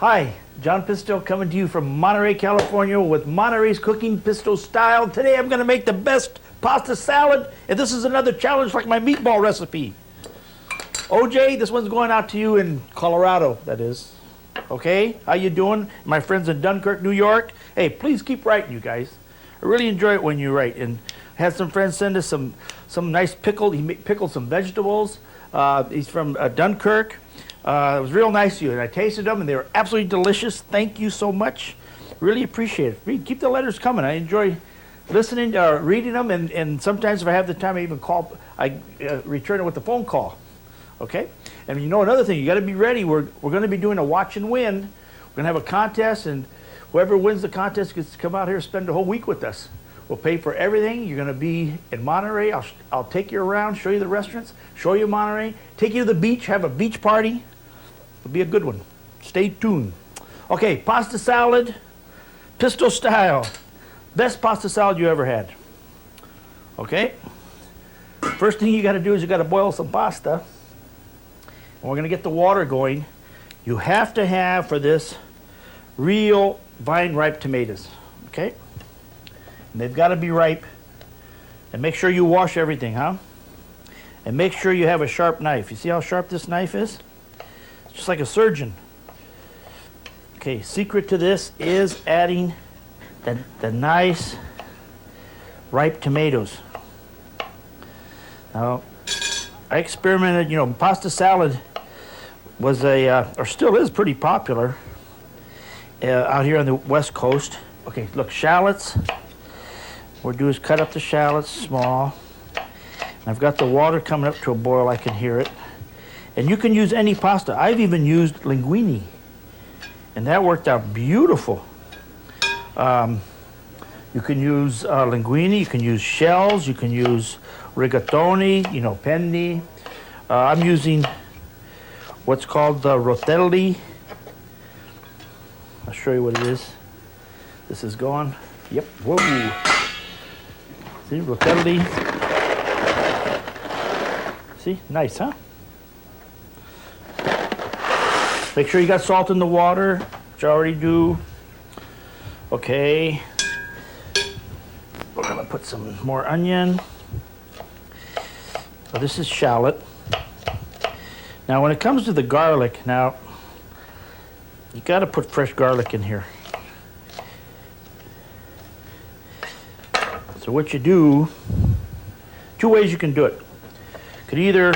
Hi, John Pisto coming to you from Monterey, California with Monterey's Cooking Pisto style. Today I'm going to make the best pasta salad, and this is another challenge like my meatball recipe. OJ, this one's going out to you in Colorado, that is. Okay, how you doing? My friends in Dunkirk, New York. Hey, please keep writing, you guys. I really enjoy it when you write. And I had some friends send us some nice pickle. He pickled some vegetables. He's from Dunkirk. It was real nice of you, and I tasted them, and they were absolutely delicious. Thank you so much. Really appreciate it. Keep the letters coming. I enjoy listening, reading them, and sometimes if I have the time, I even call. I return it with a phone call. Okay? And you know another thing, you got to be ready. We're going to be doing a watch and win. We're going to have a contest, and whoever wins the contest gets to come out here and spend the whole week with us. We'll pay for everything. You're going to be in Monterey. I'll take you around, show you the restaurants, show you Monterey, take you to the beach, have a beach party. It'll be a good one. Stay tuned. Okay, pasta salad, Pisto style. Best pasta salad you ever had. Okay? First thing you got to do is you got to boil some pasta. And we're going to get the water going. You have to have, for this, real vine-ripe tomatoes. Okay? And they've got to be ripe. And make sure you wash everything, huh? And make sure you have a sharp knife. You see how sharp this knife is? It's just like a surgeon. Okay, secret to this is adding the nice ripe tomatoes. Now, I experimented, pasta salad was or still is pretty popular out here on the West Coast. Okay, look, shallots. What we'll do is cut up the shallots small. And I've got the water coming up to a boil, I can hear it. And you can use any pasta. I've even used linguine, and that worked out beautiful. You can use linguine, you can use shells, you can use rigatoni, penne. I'm using what's called the rotelli. I'll show you what it is. This is going. Yep. Whoa. See, rotelli. See, nice, huh? Make sure you got salt in the water, which I already do. Okay. We're gonna put some more onion. So this is shallot. Now when it comes to the garlic, you gotta put fresh garlic in here. So what you do, two ways you can do it. Could either,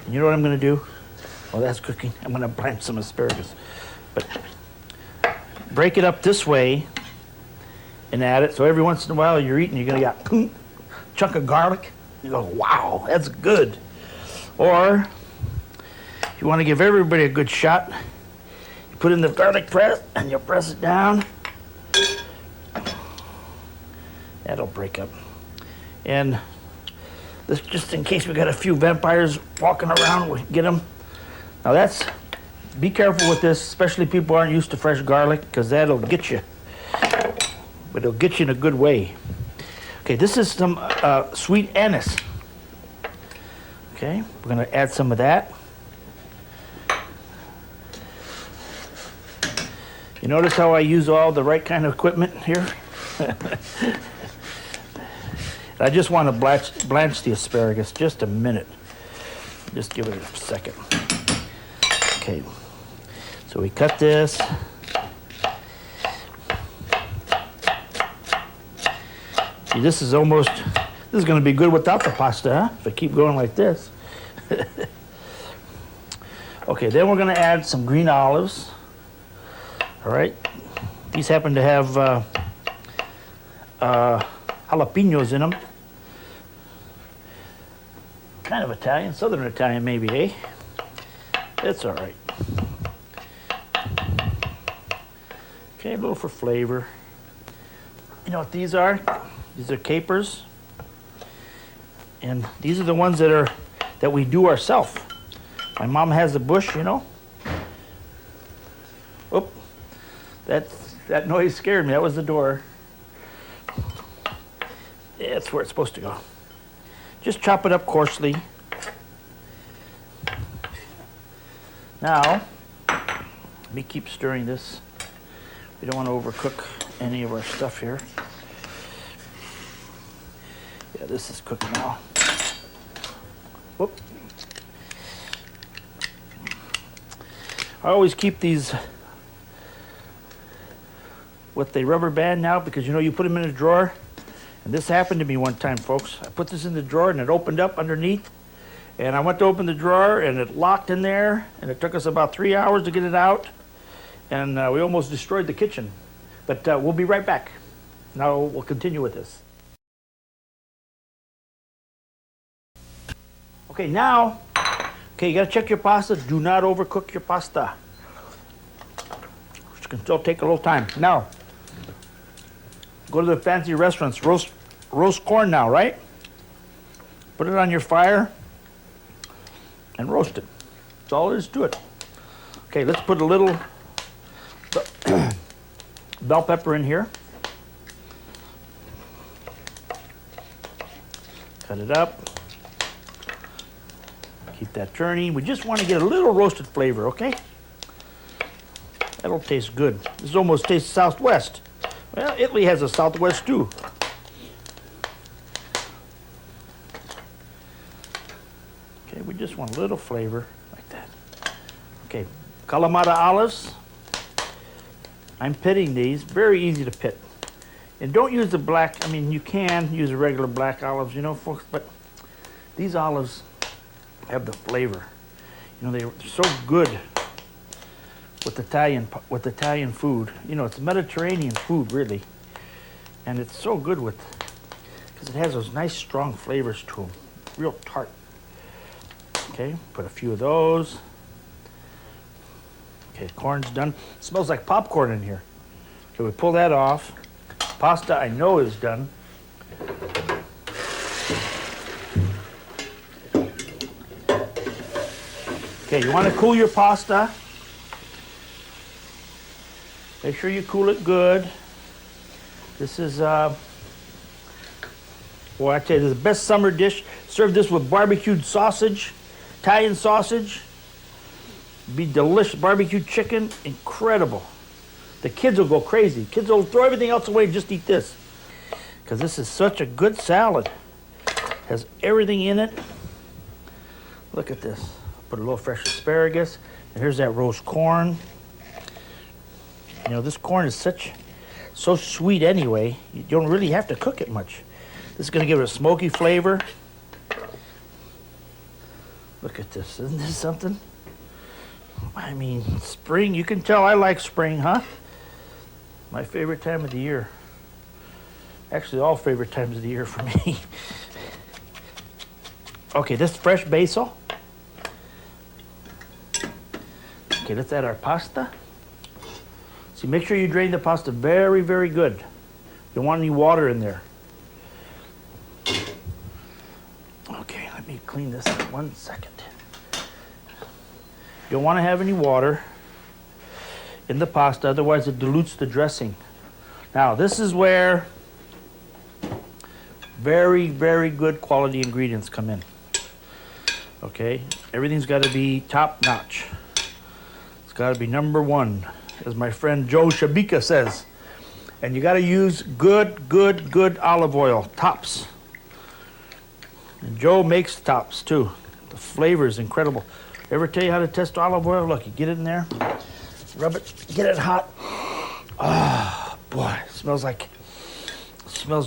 you know what I'm gonna do? Well, that's cooking. I'm gonna blanch some asparagus. But break it up this way and add it. So every once in a while you're eating, you're gonna get a chunk of garlic. You go, wow, that's good. Or if you want to give everybody a good shot, you put in the garlic press and you press it down. That'll break up. And this, just in case we got a few vampires walking around, we get them. Now be careful with this, especially people aren't used to fresh garlic, because that'll get you. But it'll get you in a good way. Okay, this is some sweet anise. Okay, we're gonna add some of that. You notice how I use all the right kind of equipment here? I just want to blanch the asparagus just a minute. Just give it a second. Okay, so we cut this. See, this is going to be good without the pasta, huh? If I keep going like this. Okay, then we're going to add some green olives. All right, these happen to have jalapenos in them. Kind of Italian, Southern Italian maybe, eh? That's all right. Okay, a little for flavor. You know what these are? These are capers. And these are the ones that we do ourselves. My mom has the bush, Oop. That noise scared me. That was the door. Yeah, that's where it's supposed to go. Just chop it up coarsely. Now, Let me keep stirring this. We don't want to overcook any of our stuff here. Yeah, this is cooking now. Whoop. I always keep these with the rubber band now because you know you put them in a drawer. And this happened to me one time, folks. I put this in the drawer and it opened up underneath. And I went to open the drawer and it locked in there. And it took us about 3 hours to get it out. And we almost destroyed the kitchen. But we'll be right back. Now we'll continue with this. Okay, now, you gotta check your pasta. Do not overcook your pasta. Which can still take a little time. Now, go to the fancy restaurants, roast corn now, right? Put it on your fire and roast it. That's all there is to it. Okay, let's put a little bell pepper in here. Cut it up. Keep that turning. We just want to get a little roasted flavor, okay? That'll taste good. This almost tastes Southwest. Well, Italy has a Southwest too. Okay, we just want a little flavor like that. Okay, Kalamata olives. I'm pitting these. Very easy to pit. And don't use the black, I mean, you can use the regular black olives, you know, folks, but these olives have the flavor. You know, they're so good with Italian food. You know, it's Mediterranean food, really. And it's so good with, because it has those nice, strong flavors to them. Real tart. Okay, put a few of those. Okay, corn's done. It smells like popcorn in here. Okay, we pull that off. Pasta, I know, is done. Okay, you want to cool your pasta. Make sure you cool it good. This is, well, I tell you, this is the best summer dish. Serve this with barbecued sausage, Italian sausage. Be delicious. Barbecued chicken, incredible. The kids will go crazy. Kids will throw everything else away and just eat this. Because this is such a good salad. Has everything in it. Look at this. Put a little fresh asparagus. And here's that roast corn. You know, this corn is so sweet anyway, you don't really have to cook it much. This is going to give it a smoky flavor. Look at this. Isn't this something? I mean, spring. You can tell I like spring, huh? My favorite time of the year. Actually, all favorite times of the year for me. Okay, this fresh basil. Okay, let's add our pasta. See, make sure you drain the pasta very, very good. You don't want any water in there. Okay, let me clean this up 1 second. You don't want to have any water in the pasta, otherwise it dilutes the dressing. Now, this is where very, very good quality ingredients come in. Okay, everything's got to be top notch. It's got to be number one, as my friend Joe Shabika says. And you got to use good olive oil, tops. And Joe makes tops too. The flavor is incredible. Ever tell you how to test olive oil? Look, you get it in there, rub it, get it hot. Ah, oh, boy, it smells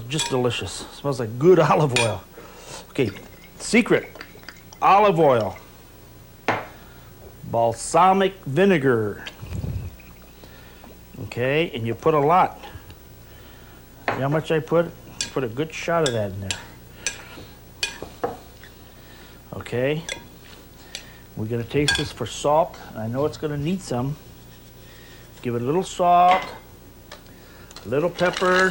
just delicious. It smells like good olive oil. Okay, secret, olive oil, balsamic vinegar. Okay, and you put a lot. See how much I put? Put a good shot of that in there. Okay. We're going to taste this for salt. I know it's going to need some. Give it a little salt, a little pepper.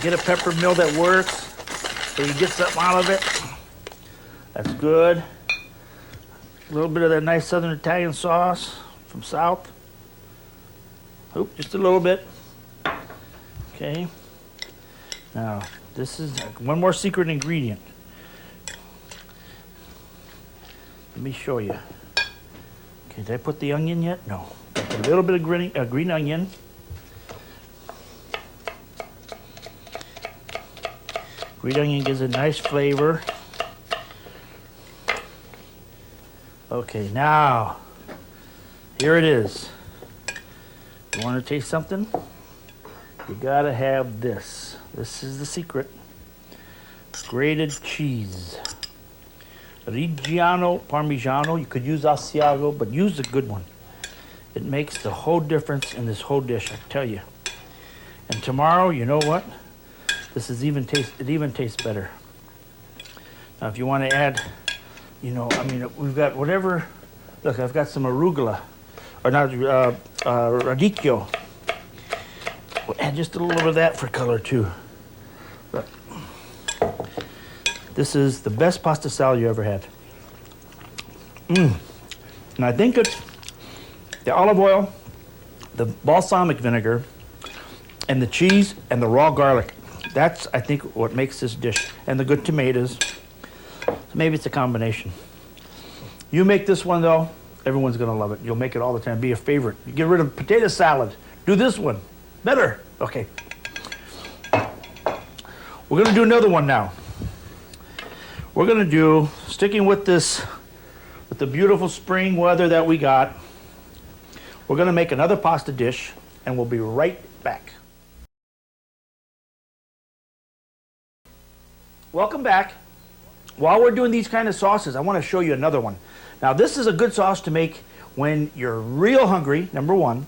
Get a pepper mill that works so you get something out of it. That's good. A little bit of that nice Southern Italian sauce from South. Oop, just a little bit. Okay. Now, this is one more secret ingredient. Let me show you. Okay, did I put the onion yet? No. Put a little bit of green onion. Green onion gives a nice flavor. Okay, now, here it is. You want to taste something? You gotta have this. This is the secret. Grated cheese. Reggiano Parmigiano. You could use Asiago, but use the good one. It makes the whole difference in this whole dish, I tell you. And tomorrow, you know what? It even tastes better. Now, if you want to add, we've got whatever. Look, I've got some arugula, or not, radicchio. We'll add just a little bit of that for color too. But this is the best pasta salad you ever had. And I think it's the olive oil, the balsamic vinegar, and the cheese and the raw garlic. That's, I think, what makes this dish. And the good tomatoes. So maybe it's a combination. You make this one, though, everyone's going to love it. You'll make it all the time. Be a favorite. You get rid of potato salad. Do this one. Better. Okay. We're going to do another one now. We're going to do, sticking with this, with the beautiful spring weather that we got, we're going to make another pasta dish, and we'll be right back. Welcome back. While we're doing these kind of sauces, I want to show you another one. Now, this is a good sauce to make when you're real hungry, number one,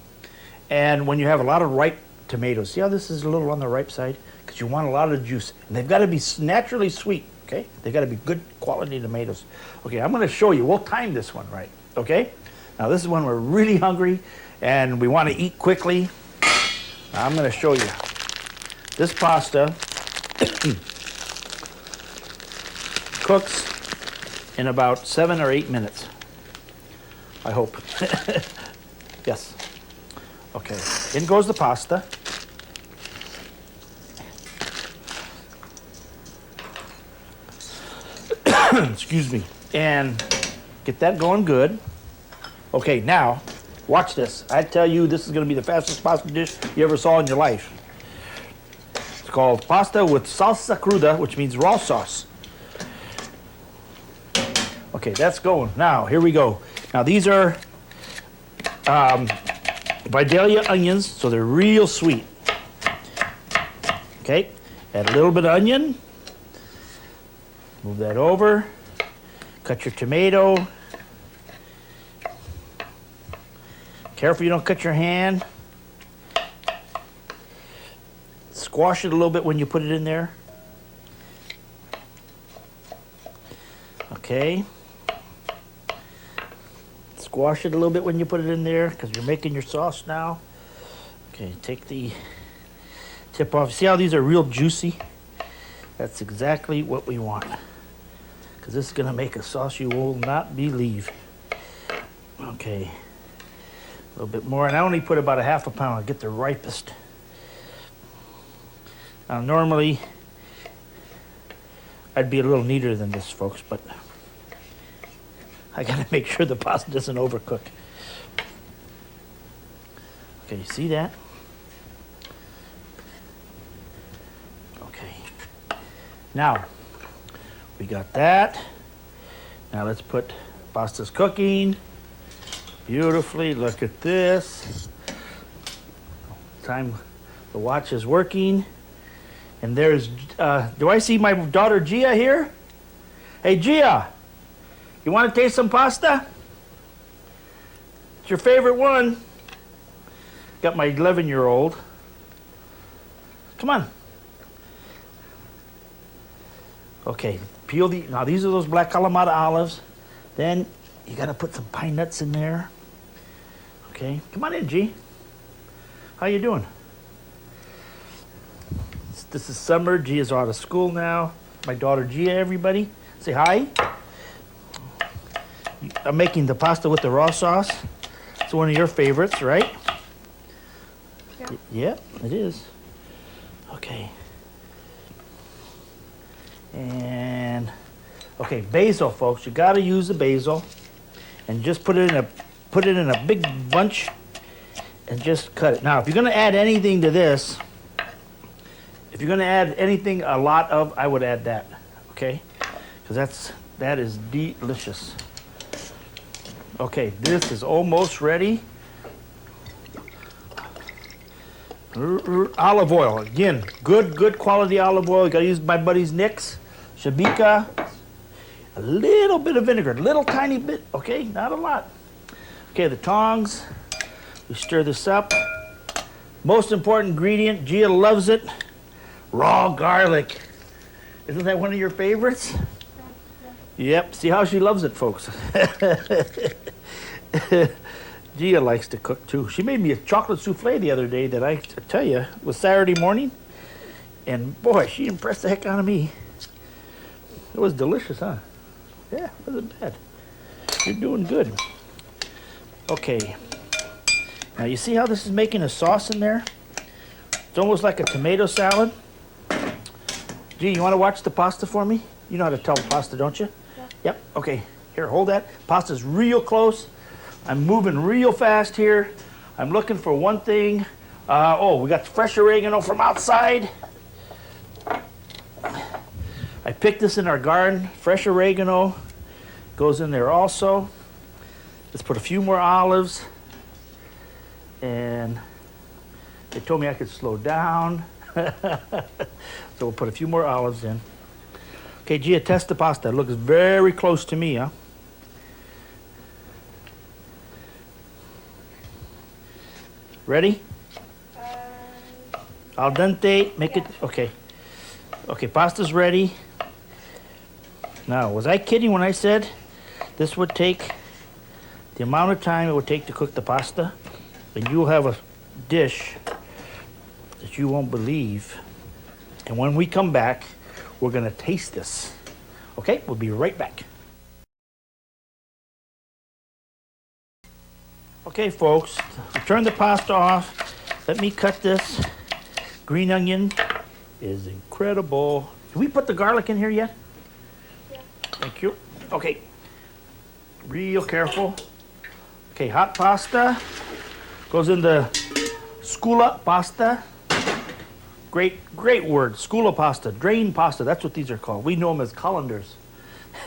and when you have a lot of ripe tomatoes. See how this is a little on the ripe side? Because you want a lot of juice. And they've got to be naturally sweet, okay? They've got to be good quality tomatoes. Okay, I'm going to show you. We'll time this one right, okay? Now, this is when we're really hungry and we want to eat quickly. Now, I'm going to show you. This pasta cooks in about 7 or 8 minutes. I hope. Yes. Okay, in goes the pasta. Excuse me. And get that going good. Okay, now, watch this. I tell you, this is going to be the fastest pasta dish you ever saw in your life. It's called pasta with salsa cruda, which means raw sauce. Okay, that's going. Now, here we go. Now, these are Vidalia onions, so they're real sweet. Okay, add a little bit of onion. Move that over. Cut your tomato. Careful you don't cut your hand. Squash it a little bit when you put it in there. Okay. Squash it a little bit when you put it in there because you're making your sauce now. Okay, take the tip off. See how these are real juicy? That's exactly what we want. Because this is going to make a sauce you will not believe. Okay. A little bit more. And I only put about a half a pound to get the ripest. Now, normally, I'd be a little neater than this, folks, but I gotta make sure the pasta doesn't overcook. Okay, you see that? Okay. Now, we got that. Now let's put pasta's cooking beautifully. Look at this. Time the watch is working. And there's, do I see my daughter Gia here? Hey, Gia. You want to taste some pasta? It's your favorite one. Got my 11-year-old. Come on. Okay, peel the, now these are those black Kalamata olives. Then you got to put some pine nuts in there. Okay, come on in, G. How you doing? This is summer. Gia's out of school now. My daughter Gia, everybody. Say hi. I'm making the pasta with the raw sauce. It's one of your favorites, right? Yeah. Yeah, it is. Okay. And, okay, basil, folks. You got to use the basil. And just put it put it in a big bunch and just cut it. Now, if you're gonna add anything to this, if you're gonna add anything a lot of, I would add that, okay? Because that is delicious. Okay, this is almost ready. Olive oil, again, good quality olive oil. You gotta use my buddy's Nick's, Shabika. A little bit of vinegar, little tiny bit, okay, not a lot. Okay, the tongs, we stir this up. Most important ingredient, Gia loves it, raw garlic. Isn't that one of your favorites? Yep, see how she loves it, folks. Gia likes to cook too. She made me a chocolate souffle the other day that I tell you was Saturday morning. And boy, she impressed the heck out of me. It was delicious, huh? Yeah, it wasn't bad. You're doing good. Okay. Now you see how this is making a sauce in there? It's almost like a tomato salad. Gee, you want to watch the pasta for me? You know how to tell pasta, don't you? Yeah. Yep. Okay. Here, hold that. Pasta's real close. I'm moving real fast here. I'm looking for one thing. Oh, we got fresh oregano from outside. I picked this in our garden. Fresh oregano goes in there also. Let's put a few more olives. And they told me I could slow down. So we'll put a few more olives in. Okay, Gia, test the pasta. It looks very close to me, huh? Ready? Al dente, make it, okay. Okay, pasta's ready. Now, was I kidding when I said this would take the amount of time it would take to cook the pasta? And you'll have a dish that you won't believe. And when we come back, we're gonna taste this. Okay, we'll be right back. Okay, folks, turn the pasta off. Let me cut this. Green onion is incredible. Did we put the garlic in here yet? Yeah. Thank you. Okay, real careful. Okay, hot pasta goes in the scula pasta. Great word, scula pasta, drain pasta. That's what these are called. We know them as colanders.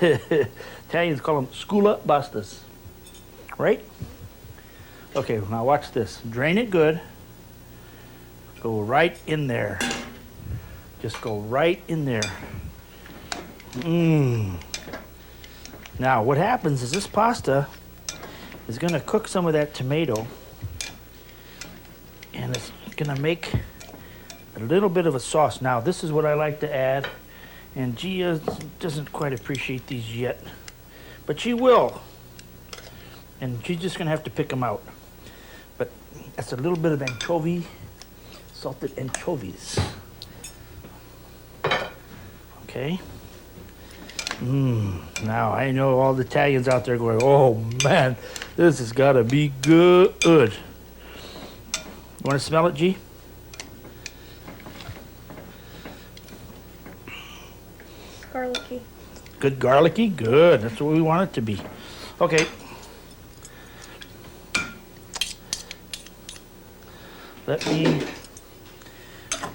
Italians call them scula pastas, right? Okay, now watch this. Drain it good. Go right in there. Just go right in there. Now, what happens is this pasta is gonna cook some of that tomato, and it's gonna make a little bit of a sauce. Now, this is what I like to add, and Gia doesn't quite appreciate these yet, but she will. And she's just gonna have to pick them out. But that's a little bit of anchovy, salted anchovies. Okay. Now I know all the Italians out there going, oh man, this has gotta be good. You wanna smell it, G? Garlicky. Good garlicky? Good. That's what we want it to be. Okay.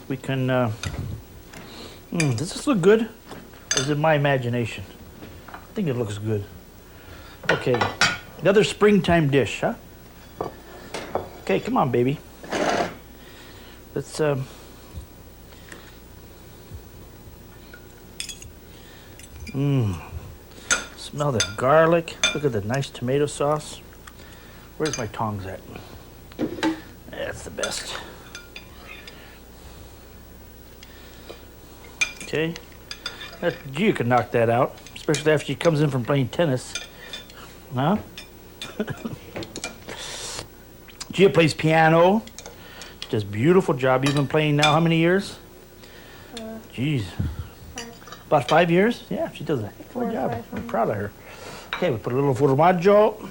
We can, does this look good? Or is it my imagination? I think it looks good. Okay. Another springtime dish, huh? Okay, come on, baby. Let's, smell the garlic. Look at the nice tomato sauce. Where's my tongs at? That's the best. Okay. Gia can knock that out, especially after she comes in from playing tennis. Huh? Gia plays piano. Does a beautiful job. You've been playing now how many years? Jeez. About 5 years? Yeah, she does a heck of a job. I'm proud of her. Okay, we put a little formaggio.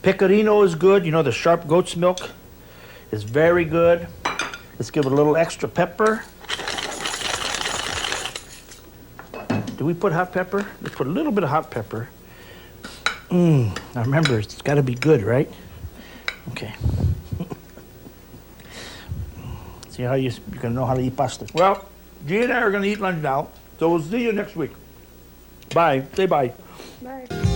Pecorino is good. You know, the sharp goat's milk is very good. Let's give it a little extra pepper. Do we put hot pepper? Let's put a little bit of hot pepper. Now remember, it's got to be good, right? Okay. See how you're going to know how to eat pasta. Well, G and I are going to eat lunch now, so we'll see you next week. Bye. Say bye. Bye.